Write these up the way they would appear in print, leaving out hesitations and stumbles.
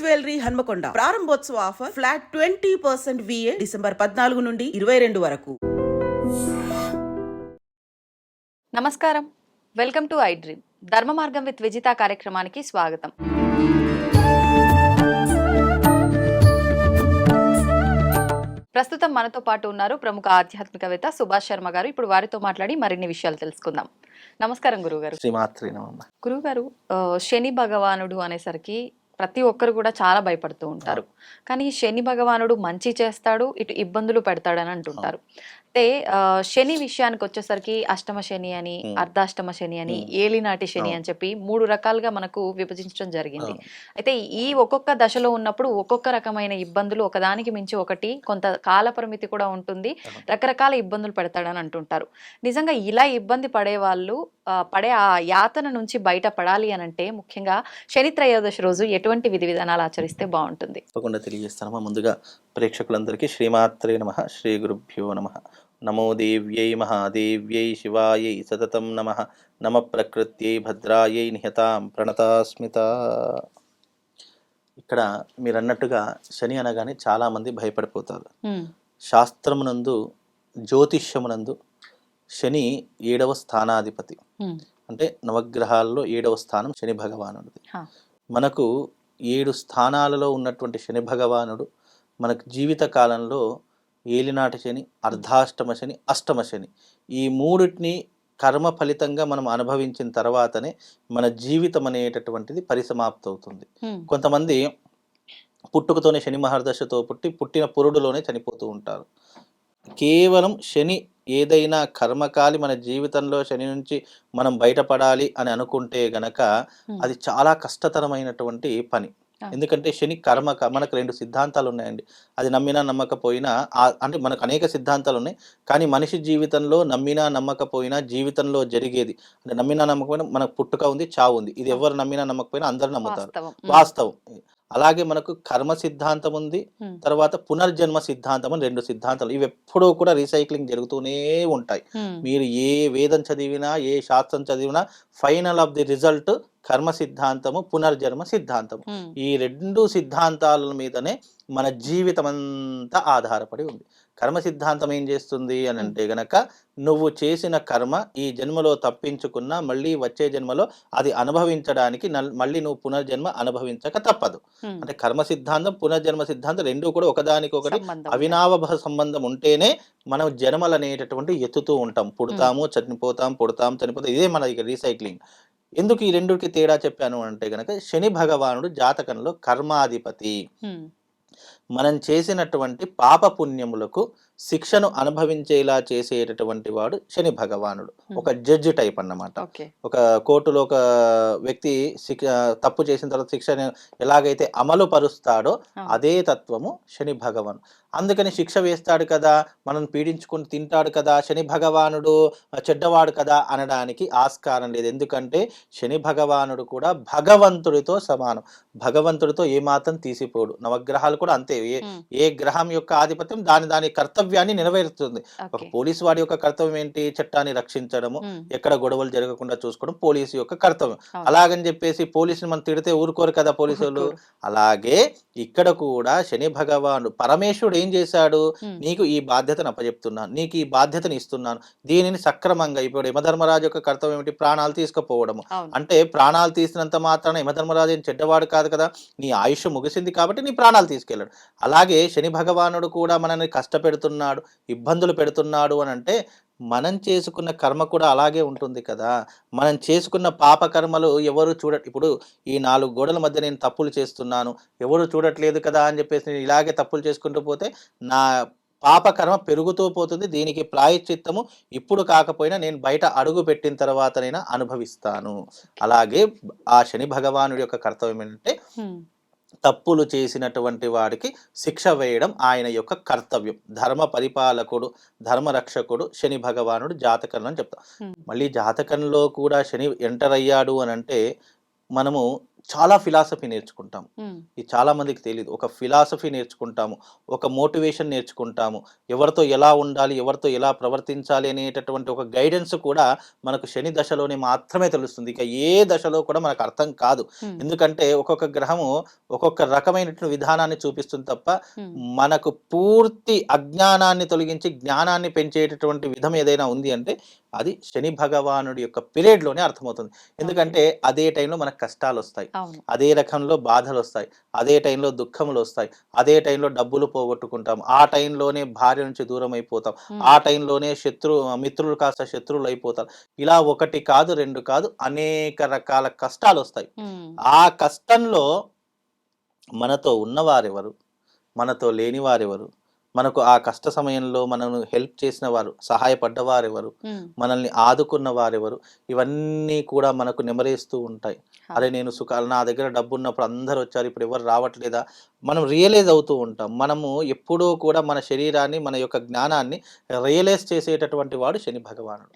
Jewellery Hanamkonda ప్రారంభోత్సవ offer flat 20% VA December 14 నుండి 22 వరకు. నమస్కారం, వెల్కమ్ టు ఐ డ్రీమ్. ధర్మ మార్గం విత్ విజిత కార్యక్రమానికి స్వాగతం. ప్రస్తుతం మనతో పాటు ఉన్నారు ప్రముఖ ఆధ్యాత్మికవేత్త సుభాష్ శర్మ గారు. ఇప్పుడు వారితో మాట్లాడి మరిన్ని విషయాలు తెలుసుకుందాం. నమస్కారం గురుగారు. గురుగారు, శని భగవానుడు అనేసరికి ప్రతి ఒక్కరు కూడా చాలా భయపడుతూ ఉంటారు. కానీ శని భగవానుడు మంచి చేస్తాడు, ఇటు ఇబ్బందులు పెడతాడని అంటుంటారు. అంటే శని విషయానికి వచ్చేసరికి అష్టమ శని అని, అర్ధాష్టమ శని అని, ఏలినాటి శని అని చెప్పి 3 రకాలుగా మనకు విభజించడం జరిగింది. అయితే ఈ ఒక్కొక్క దశలో ఉన్నప్పుడు ఒక్కొక్క రకమైన ఇబ్బందులు, ఒకదానికి మించి ఒకటి, కొంత కాల పరిమితి కూడా ఉంటుంది, రకరకాల ఇబ్బందులు పెడతాడని అంటుంటారు. నిజంగా ఇలా ఇబ్బంది పడే వాళ్ళు పడే ఆ యాతన నుంచి బయటపడాలి అని అంటే ముఖ్యంగా శని త్రయోదశి రోజు ఎటువంటి విధి విధానాలు ఆచరిస్తే బాగుంటుంది? తప్పకుండా తెలియజేస్తానమ్మా. ముందుగా ప్రేక్షకులందరికీ శ్రీమాత్రే నమః, శ్రీ గురుభ్యో నమః. నమో దేవ్యై మహాదేవ్యై శివాయై సతతం నమః. నమ ప్రకృత్యై భద్రాయై నిహతాం ప్రణతాస్మిత. ఇక్కడ మీరు అన్నట్టుగా శని అనగానే చాలామంది భయపడిపోతారు. శాస్త్రమునందు, జ్యోతిష్యమునందు శని 7వ స్థానాధిపతి. అంటే నవగ్రహాల్లో 7వ స్థానం శని భగవానుడిది. మనకు 7 స్థానాలలో ఉన్నటువంటి శని భగవానుడు మనకు జీవిత కాలంలో ఏలినాటి శని, అర్ధాష్టమ శని, అష్టమ శని, ఈ మూడిటిని కర్మ ఫలితంగా మనం అనుభవించిన తర్వాతనే మన జీవితం అనేటటువంటిది పరిసమాప్తి అవుతుంది. కొంతమంది పుట్టుకతోనే శని మహర్దశతో పుట్టిన పురుడులోనే చనిపోతూ ఉంటారు. కేవలం శని ఏదైనా కర్మకాలి మన జీవితంలో శని నుంచి మనం బయటపడాలి అని అనుకుంటే గనక అది చాలా కష్టతరమైనటువంటి పని. ఎందుకంటే శని కర్మ, మనకు 2 సిద్ధాంతాలు ఉన్నాయండి. అది నమ్మినా నమ్మకపోయినా, అంటే మనకు అనేక సిద్ధాంతాలు ఉన్నాయి. కానీ మనిషి జీవితంలో నమ్మినా నమ్మకపోయినా జీవితంలో జరిగేది, అంటే నమ్మినా నమ్మకపోయినా మనకు పుట్టుక ఉంది, చావు ఉంది. ఇది ఎవరు నమ్మినా నమ్మకపోయినా అందరూ నమ్ముతారు, వాస్తవం. అలాగే మనకు కర్మ సిద్ధాంతం ఉంది, తర్వాత పునర్జన్మ సిద్ధాంతం అని 2 సిద్ధాంతాలు. ఇవి ఎప్పుడూ కూడా రీసైక్లింగ్ జరుగుతూనే ఉంటాయి. మీరు ఏ వేదం చదివినా, ఏ శాస్త్రం చదివినా ఫైనల్ ఆఫ్ ది రిజల్ట్ కర్మ సిద్ధాంతము, పునర్జన్మ సిద్ధాంతము. ఈ 2 సిద్ధాంతాల మీదనే మన జీవితం అంతా ఆధారపడి ఉంది. కర్మ సిద్ధాంతం ఏం చేస్తుంది అని అంటే గనక, నువ్వు చేసిన కర్మ ఈ జన్మలో తప్పించుకున్నా మళ్ళీ వచ్చే జన్మలో అది అనుభవించడానికి మళ్ళీ నువ్వు పునర్జన్మ అనుభవించక తప్పదు. అంటే కర్మ సిద్ధాంతం, పునర్జన్మ సిద్ధాంతం 2 కూడా ఒకదానికొకటి అవినాభ సంబంధం ఉంటేనే మనం జన్మలు అనేటటువంటి ఎత్తుతూ ఉంటాం. పుడతాము, చనిపోతాం, పుడతాం, చనిపోతాం. ఇదే మన రీసైక్లింగ్. ఎందుకు ఈ 2కి తేడా చెప్పాను అంటే గనక, శని భగవానుడు జాతకంలో కర్మాధిపతి. మనం చేసినటువంటి పాప పుణ్యములకు శిక్షను అనుభవించేలా చేసేటటువంటి వాడు శని భగవానుడు. ఒక జడ్జి టైప్ అన్నమాట. ఒక కోర్టులో ఒక వ్యక్తి తప్పు చేసిన తర్వాత శిక్షను ఎలాగైతే అమలు పరుస్తాడో అదే తత్వము శని భగవాను. అందుకని శిక్ష వేస్తాడు కదా, మనం పీడించుకుని తింటాడు కదా, శని భగవానుడు చెడ్డవాడు కదా అనడానికి ఆస్కారం లేదు. ఎందుకంటే శని భగవానుడు కూడా భగవంతుడితో సమానం. భగవంతుడితో ఏమాత్రం తీసిపోడు. నవగ్రహాలు కూడా అంతే. ఏ గ్రహం యొక్క ఆధిపత్యం దాని కర్తవ్యాన్ని నెరవేరుస్తుంది. ఒక పోలీసు వాడి యొక్క కర్తవ్యం ఏంటి? చట్టాన్ని రక్షించడము, ఎక్కడ గొడవలు జరగకుండా చూసుకోవడం పోలీసు యొక్క కర్తవ్యం. అలాగని చెప్పేసి పోలీసుని మనం తిడితే ఊరుకోరు కదా పోలీసులు. అలాగే ఇక్కడ కూడా శని భగవానుడు పరమేశ్వరుడు ఏం చేశాడు? నీకు ఈ బాధ్యతను అప్పచెప్తున్నాను, నీకు ఈ బాధ్యతను ఇస్తున్నాను, దీనిని సక్రమంగా. ఇప్పుడు యమధర్మరాజు యొక్క కర్తవ్యం ఏమిటి? ప్రాణాలు తీసుకుపోవడము. అంటే ప్రాణాలు తీసినంత మాత్రాన యమధర్మరాజు ఏం చెడ్డవాడు కాదు కదా. నీ ఆయుష్ ముగిసింది కాబట్టి నీ ప్రాణాలు తీసుకెళ్ళాడు. అలాగే శని భగవానుడు కూడా మనల్ని కష్టపెడుతున్నాడు, ఇబ్బందులు పెడుతున్నాడు అని అంటే మనం చేసుకున్న కర్మ కూడా అలాగే ఉంటుంది కదా. మనం చేసుకున్న పాప కర్మలు ఎవరు ఇప్పుడు ఈ 4 గోడల మధ్య నేను తప్పులు చేస్తున్నాను, ఎవరు చూడట్లేదు కదా అని చెప్పేసి నేను ఇలాగే తప్పులు చేసుకుంటూ పోతే నా పాపకర్మ పెరుగుతూ పోతుంది. దీనికి ప్రాయశ్చిత్తము ఇప్పుడు కాకపోయినా నేను బయట అడుగు పెట్టిన తర్వాతనైనా అనుభవిస్తాను. అలాగే ఆ శని భగవానుడి యొక్క కర్తవ్యం ఏంటంటే, తప్పులు చేసినటువంటి వాడికి శిక్ష వేయడం ఆయన యొక్క కర్తవ్యం. ధర్మ పరిపాలకుడు, ధర్మరక్షకుడు శని భగవానుడు జాతకంలో అని చెప్తాం. మళ్ళీ జాతకంలో కూడా శని ఎంటర్ అయ్యాడు అని అంటే మనము చాలా ఫిలాసఫీ నేర్చుకుంటాం. ఇది చాలా మందికి తెలియదు. ఒక ఫిలాసఫీ నేర్చుకుంటాము, ఒక మోటివేషన్ నేర్చుకుంటాము, ఎవరితో ఎలా ఉండాలి, ఎవరితో ఎలా ప్రవర్తించాలి అనేటటువంటి ఒక గైడెన్స్ కూడా మనకు శని దశలోనే మాత్రమే తెలుస్తుంది. ఇక ఏ దశలో కూడా మనకు అర్థం కాదు. ఎందుకంటే ఒక్కొక్క గ్రహము ఒక్కొక్క రకమైనటువంటి విధానాన్ని చూపిస్తుంది తప్ప మనకు పూర్తి అజ్ఞానాన్ని తొలగించి జ్ఞానాన్ని పెంచేటటువంటి విధం ఏదైనా ఉంది అంటే అది శని భగవానుడి యొక్క పీరియడ్లోనే అర్థమవుతుంది. ఎందుకంటే అదే టైంలో మనకు కష్టాలు వస్తాయి, అదే రకంలో బాధలు వస్తాయి, అదే టైంలో దుఃఖములు వస్తాయి, అదే టైంలో డబ్బులు పోగొట్టుకుంటాం, ఆ టైంలోనే భార్య నుంచి దూరం అయిపోతాం, ఆ టైంలోనే మిత్రులు కాస్త శత్రువులు అయిపోతారు. ఇలా ఒకటి కాదు, రెండు కాదు, అనేక రకాల కష్టాలు వస్తాయి. ఆ కష్టంలో మనతో ఉన్నవారెవరు, మనతో లేని వారెవరు, మనకు ఆ కష్ట సమయంలో మనను హెల్ప్ చేసిన వారు, సహాయపడ్డవారెవరు, మనల్ని ఆదుకున్న వారెవరు, ఇవన్నీ కూడా మనకు నెమరేస్తూ ఉంటాయి. అరే నేను నా దగ్గర డబ్బు ఉన్నప్పుడు అందరు వచ్చారు, ఇప్పుడు ఎవరు రావట్లేదా, మనం రియలైజ్ అవుతూ ఉంటాం. మనము ఎప్పుడూ కూడా మన శరీరాన్ని, మన యొక్క జ్ఞానాన్ని రియలైజ్ చేసేటటువంటి వాడు శని భగవానుడు.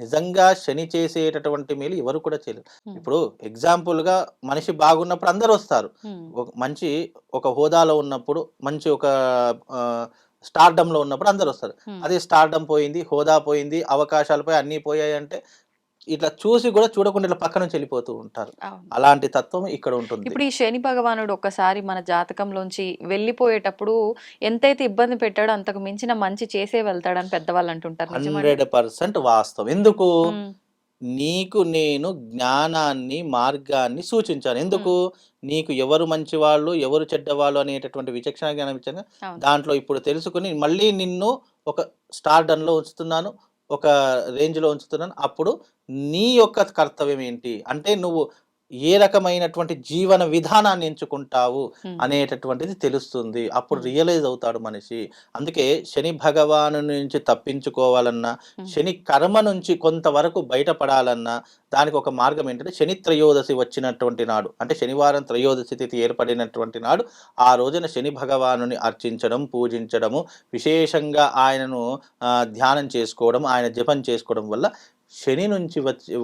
నిజంగా శని చేసేటటువంటి మేలు ఎవరు కూడా చేయలేరు. ఇప్పుడు ఎగ్జాంపుల్గా మనిషి బాగున్నప్పుడు అందరు వస్తారు, మంచి ఒక హోదాలో ఉన్నప్పుడు, మంచి ఒక స్టార్డమ్లో ఉన్నప్పుడు అందరు వస్తారు. అదే స్టార్డమ్ పోయింది, హోదా పోయింది, అవకాశాలు పోయి అన్నీ పోయాయి అంటే ఇట్లా చూసి కూడా చూడకుండా ఇట్లా పక్క నుంచి వెళ్ళిపోతూ ఉంటారు. అలాంటి తత్వం ఇక్కడ ఉంటుంది. ఇప్పుడు ఈ శని భగవానుడు ఒక్కసారి మన జాతకంలోంచి వెళ్ళిపోయేటప్పుడు ఎంతైతే ఇబ్బంది పెట్టాడో అంతకు మించిన మంచి చేసే వెళ్తాడని పెద్దవాళ్ళు అంటుంటారు. 100% వాస్తవం. ఎందుకు? నీకు నేను జ్ఞానాన్ని, మార్గాన్ని సూచించాను. ఎందుకు? నీకు ఎవరు మంచివాళ్ళు, ఎవరు చెడ్డవాళ్ళు అనేటటువంటి విచక్షణ జ్ఞానం ఇచ్చాను. దాంట్లో ఇప్పుడు తెలుసుకుని మళ్ళీ నిన్ను ఒక స్టార్డమ్లో ఉంచుతున్నాను, ఒక రేంజ్లో ఉంచుతున్నాను. అప్పుడు నీ యొక్క కర్తవ్యం ఏంటి అంటే నువ్వు ఏ రకమైనటువంటి జీవన విధానాన్ని ఎంచుకుంటావు అనేటటువంటిది తెలుస్తుంది. అప్పుడు రియలైజ్ అవుతాడు మనిషి. అందుకే శని భగవాను నుంచి తప్పించుకోవాలన్నా, శని కర్మ నుంచి కొంతవరకు బయటపడాలన్నా దానికి ఒక మార్గం ఏంటంటే శని త్రయోదశి వచ్చినటువంటి నాడు, అంటే శనివారం త్రయోదశి తిథి ఏర్పడినటువంటి నాడు ఆ రోజున శని భగవానుని అర్చించడం, పూజించడము, విశేషంగా ఆయనను ధ్యానం చేసుకోవడం, ఆయన జపం చేసుకోవడం వల్ల శని నుంచి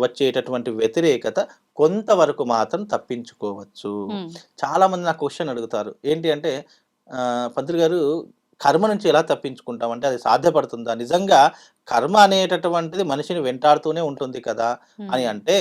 వచ్చేటటువంటి వ్యతిరేకత కొంతవరకు మాత్రం తప్పించుకోవచ్చు. చాలా మంది నాకు క్వశ్చన్ అడుగుతారు, ఏంటి అంటే పంతులు గారు కర్మ నుంచి ఎలా తప్పించుకుంటాం అంటే అది సాధ్యపడుతుందా? నిజంగా కర్మ అనేటటువంటిది మనిషిని వెంటాడుతూనే ఉంటుంది కదా అని అంటే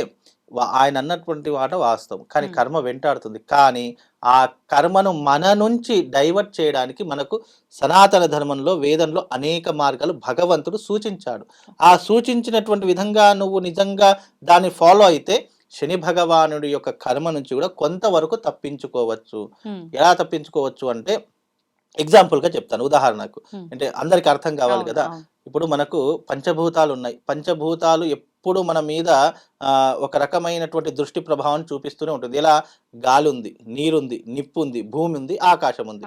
ఆయన అన్నటువంటి మాట వాస్తవం. కానీ కర్మ వెంటాడుతుంది. కానీ ఆ కర్మను మన నుంచి డైవర్ట్ చేయడానికి మనకు సనాతన ధర్మంలో, వేదంలో అనేక మార్గాలు భగవంతుడు సూచించాడు. ఆ సూచించినటువంటి విధంగా నువ్వు నిజంగా దాన్ని ఫాలో అయితే శని భగవానుడి యొక్క కర్మ నుంచి కూడా కొంతవరకు తప్పించుకోవచ్చు. ఎలా తప్పించుకోవచ్చు అంటే ఎగ్జాంపుల్గా చెప్తాను, ఉదాహరణకు. అంటే అందరికి అర్థం కావాలి కదా. ఇప్పుడు మనకు పంచభూతాలు ఉన్నాయి. పంచభూతాలు ఎప్పుడు మన మీద ఒక రకమైనటువంటి దృష్టి ప్రభావం చూపిస్తూనే ఉంటుంది. ఎలా? గాలి ఉంది, నీరుంది, నిప్పు ఉంది, భూమి ఉంది, ఆకాశం ఉంది.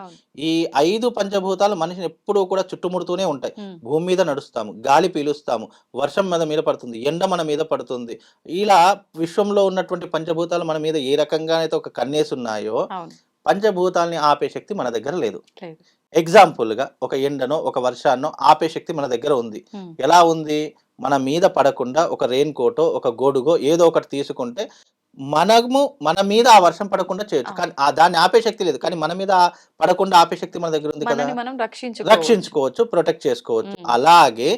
ఈ 5 పంచభూతాలు మనిషిని ఎప్పుడూ కూడా చుట్టుముడుతూనే ఉంటాయి. భూమి మీద నడుస్తాము, గాలి పీలుస్తాము, వర్షం మన మీద పడుతుంది, ఎండ మన మీద పడుతుంది. ఇలా విశ్వంలో ఉన్నటువంటి పంచభూతాలు మన మీద ఏ రకంగా అయితే ఒక కన్నేసి ఉన్నాయో పంచభూతాలని ఆపే శక్తి మన దగ్గర లేదు. ఎగ్జాంపుల్గా ఒక ఎండనో ఒక వర్షాన్నో ఆపే శక్తి మన దగ్గర ఉంది. ఎలా ఉంది? మన మీద పడకుండా ఒక రెయిన్ కోటో ఒక గొడుగో ఏదో ఒకటి తీసుకుంటే మన మీద ఆ వర్షం పడకుండా చేయొచ్చు. కానీ దాన్ని ఆపే శక్తి లేదు. కానీ మన మీద పడకుండా ఆపే శక్తి మన దగ్గర ఉంది కదా, రక్షించుకోవచ్చు, ప్రొటెక్ట్ చేసుకోవచ్చు. అలాగే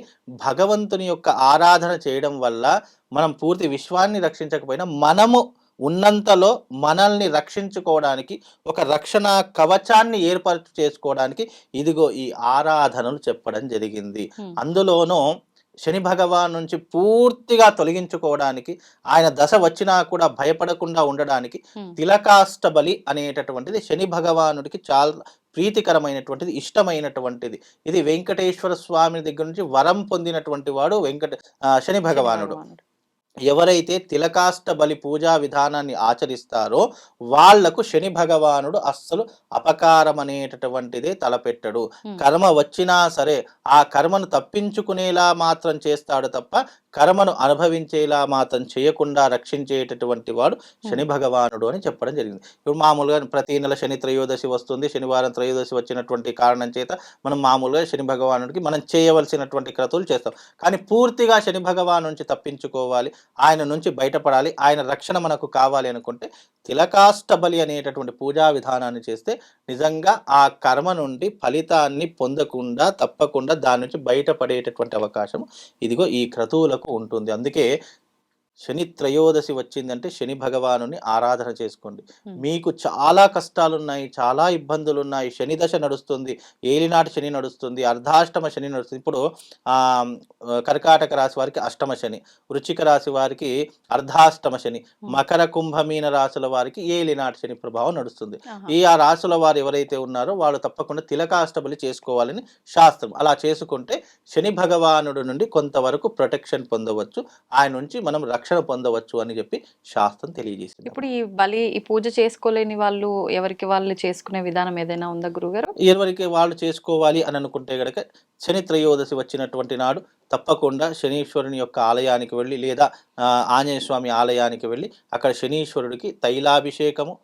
భగవంతుని యొక్క ఆరాధన చేయడం వల్ల మనం పూర్తి విశ్వాన్ని రక్షించకపోయినా మనము ఉన్నంతలో మనల్ని రక్షించుకోవడానికి ఒక రక్షణ కవచాన్ని ఏర్పాటు చేసుకోవడానికి ఇదిగో ఈ ఆరాధనలు చెప్పడం జరిగింది. అందులోనూ శని భగవాన్ నుంచి పూర్తిగా తొలగించుకోవడానికి, ఆయన దశ వచ్చినా కూడా భయపడకుండా ఉండడానికి తిలకాష్టబలి అనేటటువంటిది శని భగవానుడికి చాలా ప్రీతికరమైనటువంటిది, ఇష్టమైనటువంటిది. ఇది వెంకటేశ్వర స్వామి దగ్గర నుంచి వరం పొందినటువంటి వాడు శని భగవానుడు. ఎవరైతే తిలకాష్టబలి పూజా విధానాన్ని ఆచరిస్తారో వాళ్లకు శని భగవానుడు అస్సలు అపకారం అనేటటువంటిదే తలపెట్టడు. కర్మ వచ్చినా సరే ఆ కర్మను తప్పించుకునేలా మాత్రం చేస్తాడు తప్ప కర్మను అనుభవించేలా మాత్రం చేయకుండా రక్షించేటటువంటి వాడు శని భగవానుడు అని చెప్పడం జరిగింది. ఇప్పుడు మామూలుగా ప్రతి నెల శని త్రయోదశి వస్తుంది. శనివారం త్రయోదశి వచ్చినటువంటి కారణం చేత మనం మామూలుగా శని భగవానుడికి మనం చేయవలసినటువంటి క్రతువులు చేస్తాం. కానీ పూర్తిగా శని భగవాను నుంచి తప్పించుకోవాలి, ఆయన నుంచి బయటపడాలి, ఆయన రక్షణ మనకు కావాలి అనుకుంటే తిలకాష్టబలి అనేటటువంటి పూజా విధానాన్ని చేస్తే నిజంగా ఆ కర్మ నుండి ఫలితాన్ని పొందకుండా తప్పకుండా దాని నుంచి బయటపడేటటువంటి అవకాశం ఇదిగో ఈ క్రతువులకు ఉంటుంది. అందుకే శని త్రయోదశి వచ్చిందంటే శని భగవానుని ఆరాధన చేసుకోండి. మీకు చాలా కష్టాలున్నాయి, చాలా ఇబ్బందులు ఉన్నాయి, శని దశ నడుస్తుంది, ఏలినాటి శని నడుస్తుంది, అర్ధాష్టమ శని నడుస్తుంది. ఇప్పుడు కర్కాటక రాశి వారికి అష్టమ శని, వృశ్చిక రాశి వారికి అర్ధాష్టమ శని, మకర కుంభమీన రాశుల వారికి ఏలినాటి శని ప్రభావం నడుస్తుంది. ఆ రాశుల వారు ఎవరైతే ఉన్నారో వాళ్ళు తప్పకుండా తిలకాష్టబలి చేసుకోవాలని శాస్త్రం. అలా చేసుకుంటే శని భగవానుడు నుండి కొంతవరకు ప్రొటెక్షన్ పొందవచ్చు, ఆయన నుంచి మనం రక్షణ పొందవచ్చు అని చెప్పి శాస్త్రం తెలియజేసింది. ఇప్పుడు ఈ పూజ చేసుకోలేని వాళ్ళు ఎవరికి వాళ్ళు చేసుకునే విధానం ఏదైనా ఉందా గురుగారు? ఎవరికి వాళ్ళు చేసుకోవాలి అని అనుకుంటే గనక శని త్రయోదశి వచ్చినటువంటి నాడు తప్పకుండా శనీశ్వరుని యొక్క ఆలయానికి వెళ్ళి లేదా ఆంజనేయ స్వామి ఆలయానికి వెళ్ళి అక్కడ శనీశ్వరుడికి తైలాభిషేకము,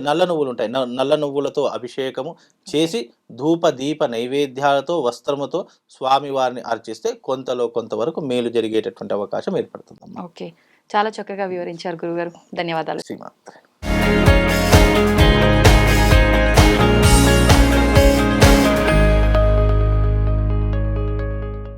నల్ల నువ్వులు ఉంటాయి, నల్ల నువ్వులతో అభిషేకము చేసి ధూప దీప నైవేద్యాలతో వస్త్రముతో స్వామి వారిని అర్చిస్తే కొంతవరకు మేలు జరిగేటటువంటి అవకాశం ఏర్పడుతుంది. ఓకే, చాలా చక్కగా వివరించారు గురుగారు, ధన్యవాదాలు. శ్రీమాత్రే.